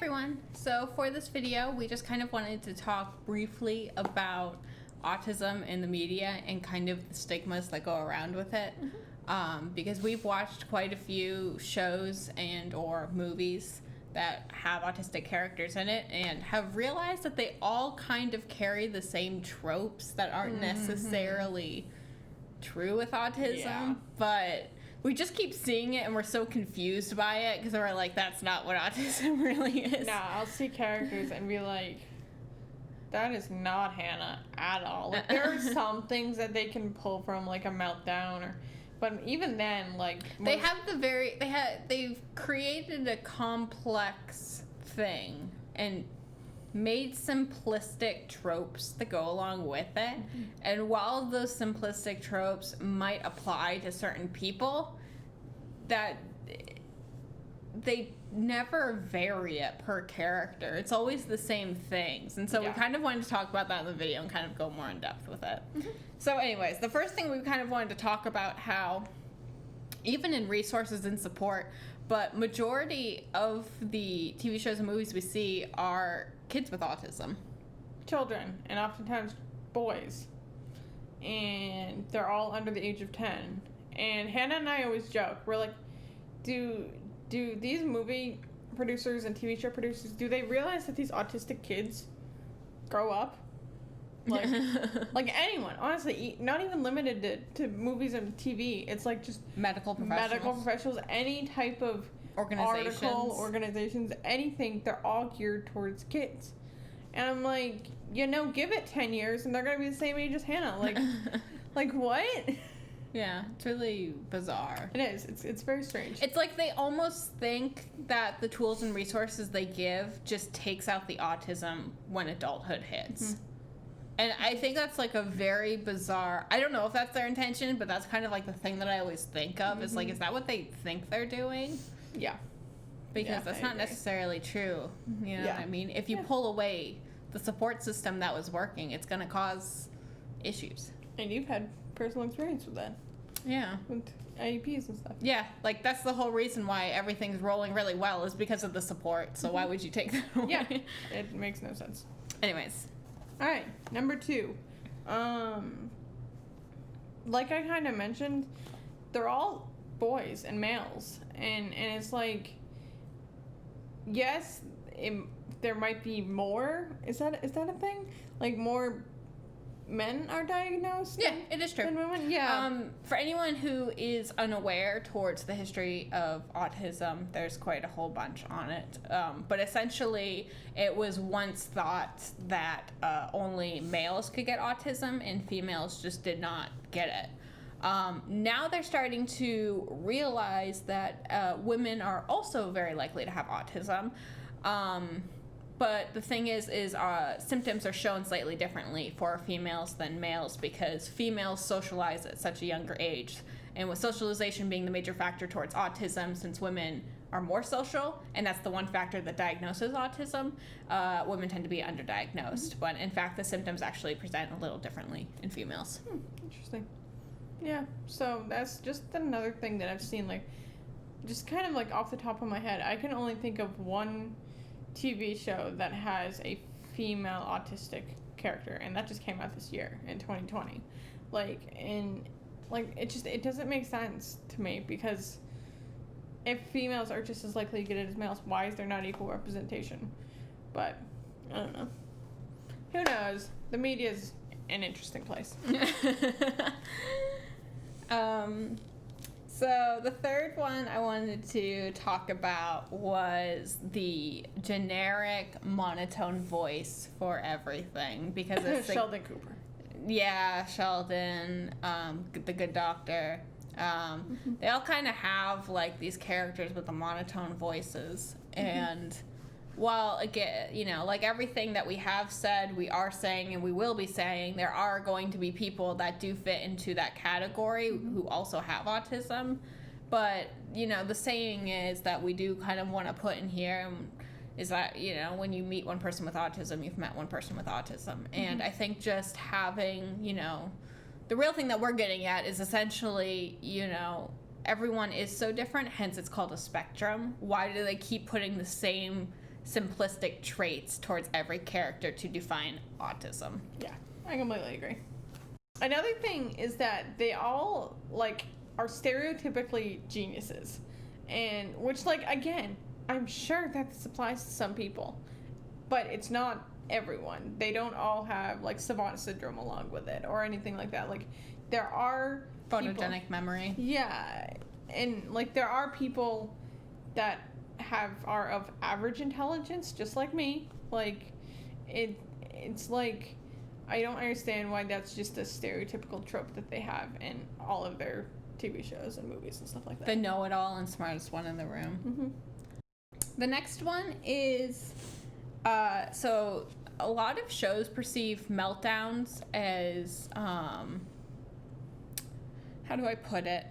everyone. So for this video, we just kind of wanted to talk briefly about autism in the media and kind of the stigmas that go around with it. Because we've watched quite a few shows and or movies that have autistic characters in it and have realized that they all kind of carry the same tropes that aren't necessarily true with autism, but we just keep seeing it and we're so confused by it because we're like, that's not what autism really is. No, I'll see characters and be like, that is not Hannah at all. Like, there are some things that they can pull from, like a Meltdown, but even then, like, they've created a complex thing and made simplistic tropes that go along with it. And while those simplistic tropes might apply to certain people, that they never vary it per character. It's always the same things. And so we kind of wanted to talk about that in the video and kind of go more in depth with it. So anyways, the first thing we kind of wanted to talk about how even in resources and support, but majority of the TV shows and movies we see are kids with autism. Children, and oftentimes boys. And they're all under the age of 10. And Hannah and I always joke, we're like, do these movie producers and TV show producers, do they realize that these autistic kids grow up? Like, like anyone, honestly, not even limited to movies and TV. It's like just medical professionals, any type of organizations, anything, they're all geared towards kids. And I'm like, give it 10 years and they're going to be the same age as Hannah. Like, like what? Yeah, it's really bizarre. It is. It's very strange. It's like they almost think that the tools and resources they give just takes out the autism when adulthood hits. And I think that's like a very bizarre, I don't know if that's their intention, but that's kind of like the thing that I always think of is like, is that what they think they're doing? Yeah. Because that's not necessarily true. You know what I mean? If you pull away the support system that was working, it's going to cause issues. And you've had personal experience with that. Yeah. With IEPs and stuff. Yeah, like that's the whole reason why everything's rolling really well is because of the support. So why would you take that away? Yeah, it makes no sense. Anyways. All right, number 2. Like I kind of mentioned, they're all boys and males, and it's like, yes, there might be more. Is that a thing? Like more men are diagnosed? Yeah, it is true. Than women? Yeah. For anyone who is unaware towards the history of autism, there's quite a whole bunch on it. But essentially, it was once thought that only males could get autism and females just did not get it. Now they're starting to realize that women are also very likely to have autism. But the thing is symptoms are shown slightly differently for females than males because females socialize at such a younger age. And with socialization being the major factor towards autism, since women are more social, and that's the one factor that diagnoses autism, women tend to be underdiagnosed. But in fact, the symptoms actually present a little differently in females. Interesting. Yeah, so that's just another thing that I've seen, like, just kind of like off the top of my head. I can only think of one TV show that has a female autistic character, and that just came out this year in 2020. It doesn't make sense to me because if females are just as likely to get it as males, why is there not equal representation? But I don't know. Who knows? The media's an interesting place. So the third one I wanted to talk about was the generic monotone voice for everything because it's Sheldon Cooper. Yeah, Sheldon, the Good Doctor. They all kind of have like these characters with the monotone voices, and while again, like everything that we have said, we are saying, and we will be saying, there are going to be people that do fit into that category who also have autism. But, the saying is that we do kind of want to put in here is that, when you meet one person with autism, you've met one person with autism. And I think just having, the real thing that we're getting at is essentially, everyone is so different, hence it's called a spectrum. Why do they keep putting the same simplistic traits towards every character to define autism. Yeah, I completely agree. Another thing is that they all, like, are stereotypically geniuses. And, which, like, again, I'm sure that this applies to some people. But it's not everyone. They don't all have, like, savant syndrome along with it or anything like that. Like, there are Photogenic memory. Yeah. And, like, there are people that are of average intelligence, just like me. Like, it's like, I don't understand why that's just a stereotypical trope that they have in all of their TV shows and movies and stuff like that. The know-it-all and smartest one in the room. Mm-hmm. The next one is, so a lot of shows perceive meltdowns as, how do I put it?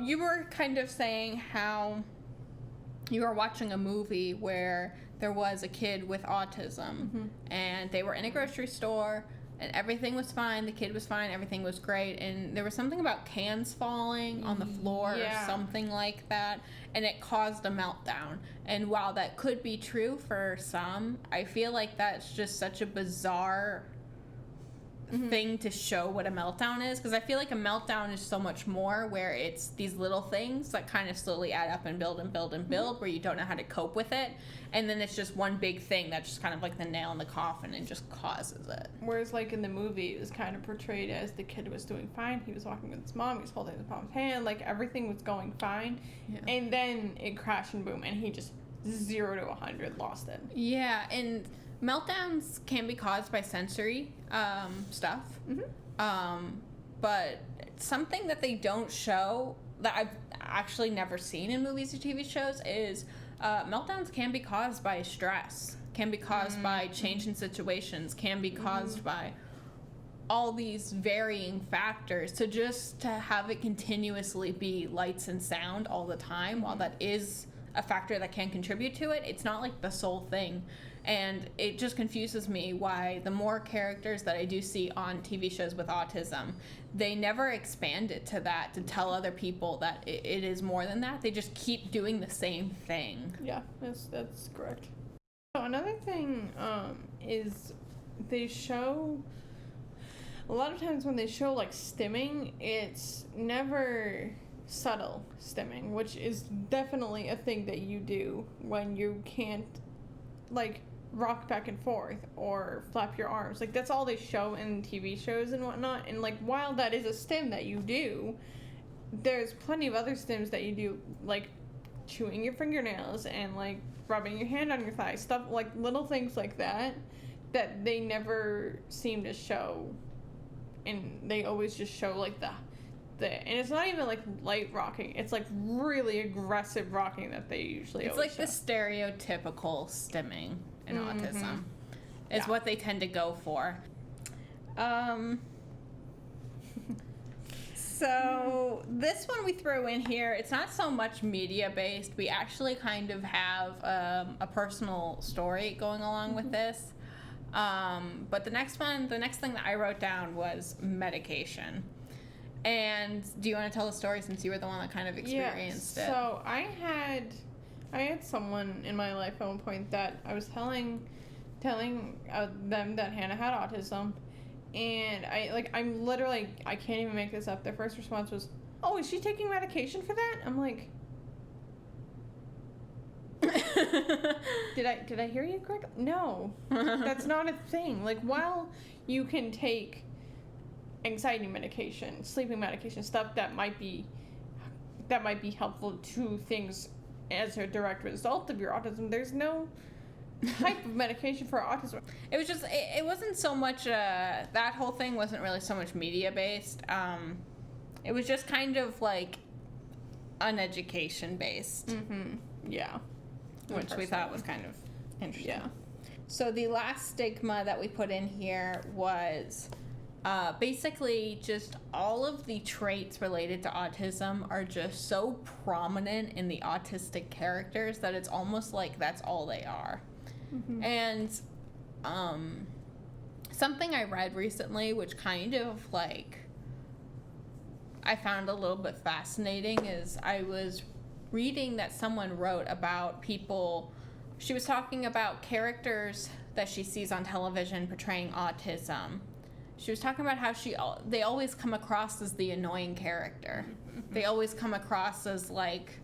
You were kind of saying how you were watching a movie where there was a kid with autism, and they were in a grocery store, and everything was fine. The kid was fine. Everything was great. And there was something about cans falling on the floor or something like that, and it caused a meltdown. And while that could be true for some, I feel like that's just such a bizarre thing to show what a meltdown is, because I feel like a meltdown is so much more, where it's these little things that kind of slowly add up and build and build and build, where you don't know how to cope with it, and then it's just one big thing that's just kind of like the nail in the coffin and just causes it. Whereas, like, in the movie, it was kind of portrayed as the kid was doing fine. He was walking with his mom. He was holding his mom's hand. Like, everything was going fine. Yeah. And then it crashed and boom, and he just 0 to 100 lost it. Yeah, and meltdowns can be caused by sensory stuff. But something that they don't show, that I've actually never seen in movies or TV shows, is meltdowns can be caused by stress, can be caused by change in situations, can be caused by all these varying factors. So just to have it continuously be lights and sound all the time, while that is a factor that can contribute to it, it's not like the sole thing. And it just confuses me why the more characters that I do see on TV shows with autism, they never expand it to that, to tell other people that it is more than that. They just keep doing the same thing. Yeah, that's correct. So another thing is they show, a lot of times when they show, like, stimming, it's never subtle stimming, which is definitely a thing that you do when you can't, like, rock back and forth or flap your arms. Like, that's all they show in TV shows and whatnot. And, like, while that is a stim that you do, there's plenty of other stims that you do, like chewing your fingernails and, like, rubbing your hand on your thigh, stuff like little things like that they never seem to show. And they always just show, like, and it's not even, like, light rocking. It's, like, really aggressive rocking that they usually always show. It's like the stereotypical stimming in autism. Is what they tend to go for. So this one we threw in here, it's not so much media-based. We actually kind of have a personal story going along with this. But the next thing that I wrote down was medication. And do you want to tell the story, since you were the one that kind of experienced it? So I had someone in my life at one point that I was telling them that Hannah had autism, and I'm literally, I can't even make this up. Their first response was, "Oh, is she taking medication for that?" I'm like, did I hear you correctly? No, that's not a thing. Like, while you can take anxiety medication, sleeping medication, stuff that might be helpful to things as a direct result of your autism, there's no type of medication for autism. It was just, it wasn't so much, that whole thing wasn't really so much media based. It was just kind of like uneducation based. Yeah. Which we thought was kind of interesting. Yeah. So the last stigma that we put in here was basically just all of the traits related to autism are just so prominent in the autistic characters that it's almost like that's all they are. And something I read recently, which kind of, like, I found a little bit fascinating, is I was reading that someone wrote about people she was talking about characters that she sees on television portraying autism. She was talking about how they always come across as the annoying character. They always come across as like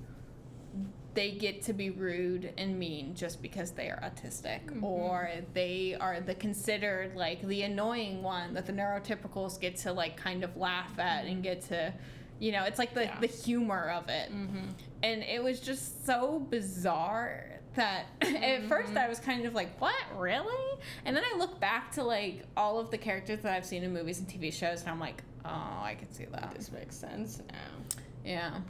they get to be rude and mean just because they are autistic, or they are the considered like the annoying one that the neurotypicals get to like kind of laugh at and get to, it's like the humor of it. And it was just so bizarre that at first I was kind of like, what, really? And then I look back to like all of the characters that I've seen in movies and TV shows, and I'm like, oh, I can see that. This makes sense now.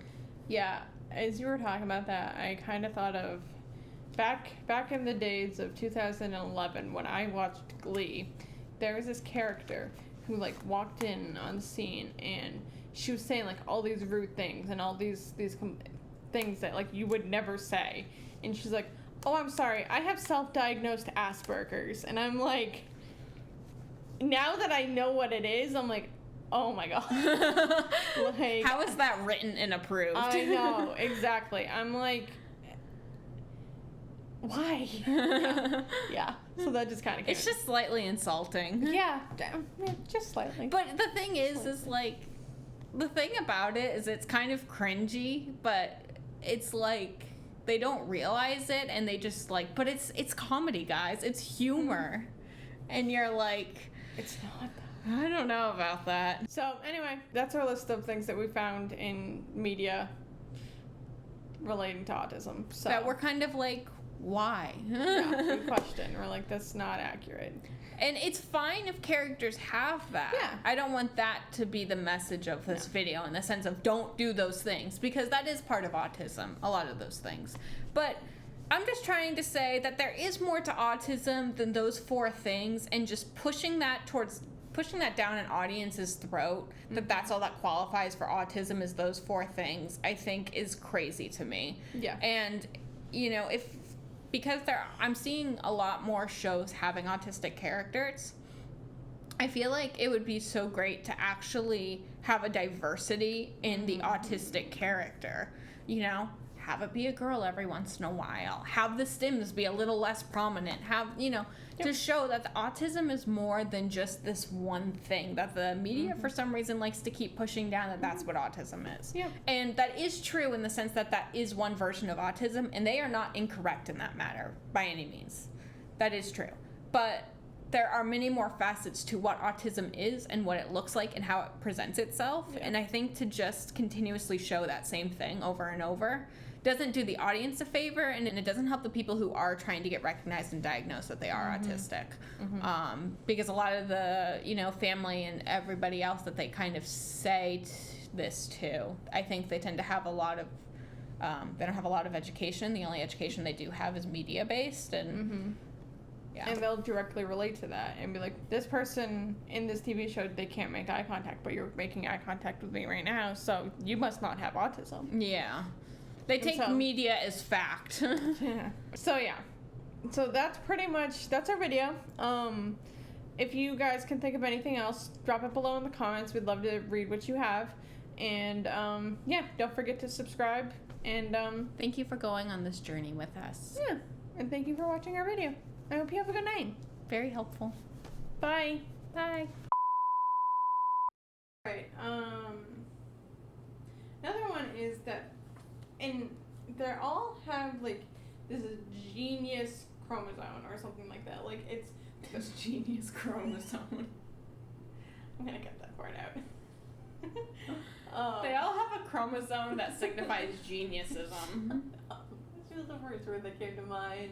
Yeah. As you were talking about that, I kind of thought of back in the days of 2011 when I watched Glee. There was this character who like walked in on the scene, and she was saying like all these rude things and all these things that like you would never say. And she's like, oh, I'm sorry, I have self-diagnosed Asperger's. And I'm like, now that I know what it is, I'm like, oh my God. Like, how is that written and approved? I know, exactly. I'm like, why? Yeah. So that just kind of It's just slightly insulting. Yeah, just slightly. But the thing is like, the thing about it is it's kind of cringy, but it's like, they don't realize it, and they just like, but it's comedy, guys. It's humor. And you're like, it's not. I don't know about that. So anyway, that's our list of things that we found in media relating to autism. So that we're kind of like, why? Yeah, good question. We're like, that's not accurate. And it's fine if characters have that. Yeah. I don't want that to be the message of this video, in the sense of don't do those things, because that is part of autism, a lot of those things. But I'm just trying to say that there is more to autism than those 4 things, and just pushing that down an audience's throat, that's all that qualifies for autism is those 4 things, I think is crazy to me. Yeah. And, because I'm seeing a lot more shows having autistic characters, I feel like it would be so great to actually have a diversity in the autistic character, have it be a girl every once in a while, have the stims be a little less prominent, have, to show that the autism is more than just this one thing that the media for some reason likes to keep pushing down, that's what autism is. Yeah. And that is true in the sense that is one version of autism, and they are not incorrect in that matter by any means. That is true. But there are many more facets to what autism is and what it looks like and how it presents itself. Yeah. And I think to just continuously show that same thing over and over doesn't do the audience a favor, and it doesn't help the people who are trying to get recognized and diagnosed that they are autistic. Because a lot of the, family and everybody else that they kind of say this to, I think they tend to have a lot of, they don't have a lot of education. The only education they do have is media-based, and yeah. And they'll directly relate to that and be like, this person in this TV show, they can't make eye contact, but you're making eye contact with me right now, so you must not have autism. Yeah. They take media as fact. Yeah. So yeah. So that's our video. If you guys can think of anything else, drop it below in the comments. We'd love to read what you have. And yeah, don't forget to subscribe. And thank you for going on this journey with us. Yeah. And thank you for watching our video. I hope you have a good night. Very helpful. Bye. Bye. Right. Another one is that, and they all have like this genius chromosome or something like that. Like it's this genius chromosome. I'm gonna cut that part out. They all have a chromosome that signifies geniusism. This was the first word that came to mind.